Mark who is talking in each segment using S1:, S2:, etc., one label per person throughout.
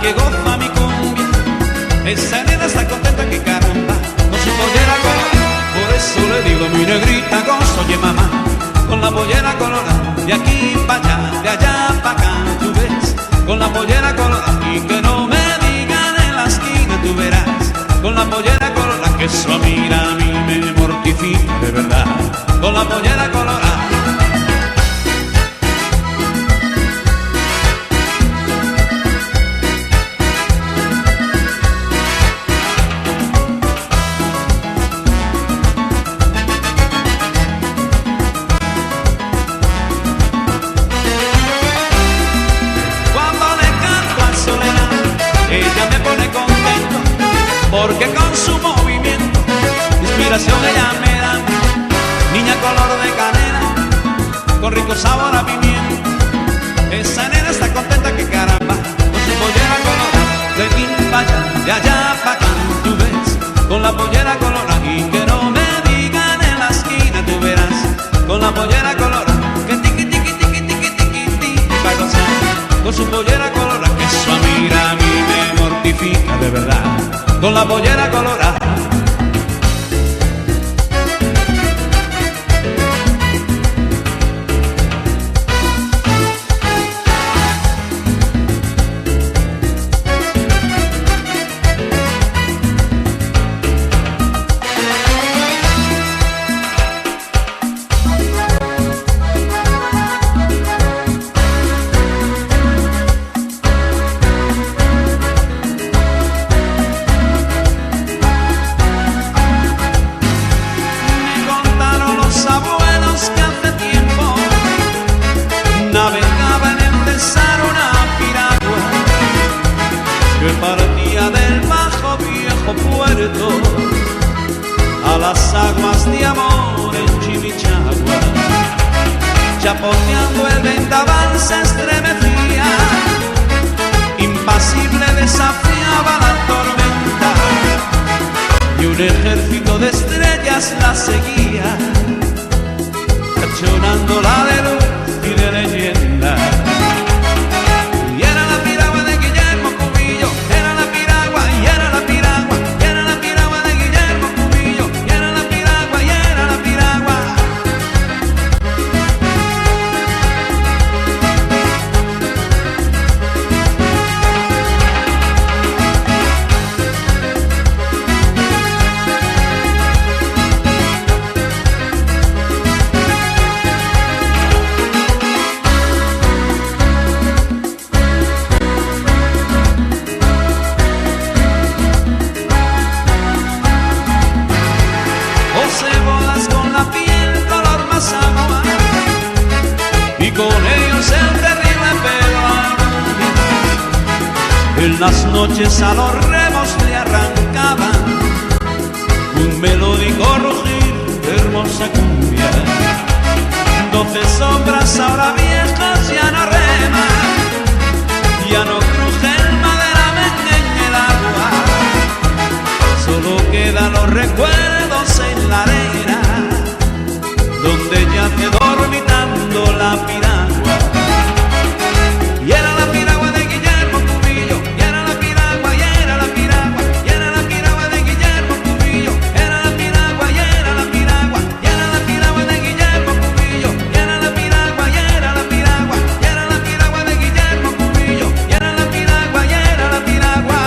S1: que goza mi cumbia. Esa nena está contenta que caramba, con su pollera colorada. Por eso le digo a mi negrita, gozo, oye mamá, con la pollera colorada. De aquí para allá, de allá para acá, tú ves, con la pollera colorada. Y que no me digan en la esquina, tú verás, con la pollera colorada, que eso a mí me mortifica de verdad, con la pollera colorada. Ella me pone contento porque con su movimiento inspiración ella me da. Niña color de canela con rico sabor a pimiento. Esa nena está contenta que caramba, con su pollera colorada. De aquí para allá, de allá para acá, tú ves, con la pollera colorada. Y que no me digan en la esquina, tú verás, con la pollera colorada. Que tiqui tiqui tiqui tiqui tiqui tiqui va a gozar con su pollera colorada. Que eso a mí me mortifica de verdad, con la pollera colorada. Navegaba en empezar una piragua que partía del bajo viejo puerto a las aguas de amor en Chimichagua. Chapoteando el vendaval se estremecía, impasible desafiaba la tormenta y un ejército de estrellas la seguía, tachonándola de luz y de leyenda. Y era la piragua de Guillermo Cubillo, era la piragua, y era la piragua, y era la piragua de Guillermo Cubillo, y era la piragua, y era la piragua. Y con ellos el terrible pelo. En las noches a los remos le arrancaban un melódico rugir de hermosa cumbia. 12 sombras ahora viejas ya no reman, ya no cruje el maderamente en el agua. Solo quedan los recuerdos en la arena donde yace dormitando la piragua. Y era la piragua de Guillermo Cubillo, y era la piragua, y era la piragua, y era la piragua de Guillermo Cubillo, era la piragua, y era la piragua, y era la piragua de Guillermo Cubillo, y era la piragua, y era la piragua, y era la piragua de Guillermo Cubillo, y era la piragua, y era la piragua.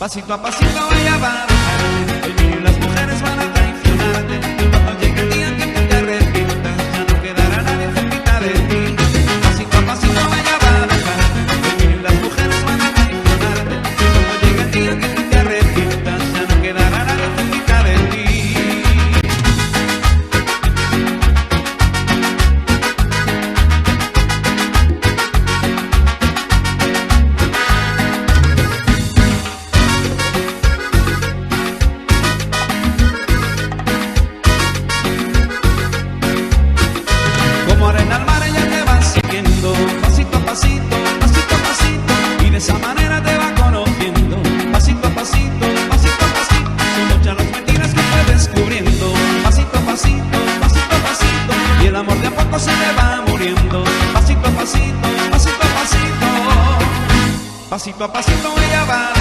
S1: pasito a pasito ella va a dejarte, el niño y las mujeres van a traicionarte. Cuando llegue el día que tú te arrepientas, ya no quedará nadie cerquita de ti. Pasito a pasito ella va a dejarte, el niño y las mujeres van a traicionarte. Cuando llegue el día que tú te arrepientas, ya no quedará nadie cerquita de ti. Como arena al mar ella te va siguiendo, pasito a pasito, pasito a pasito, y de esa manera te va conociendo, pasito a pasito, pasito a pasito. Son muchas las mentiras que fue descubriendo, pasito a pasito, pasito a pasito, y el amor de a poco se le va muriendo, pasito a pasito, pasito a pasito, pasito a pasito ella va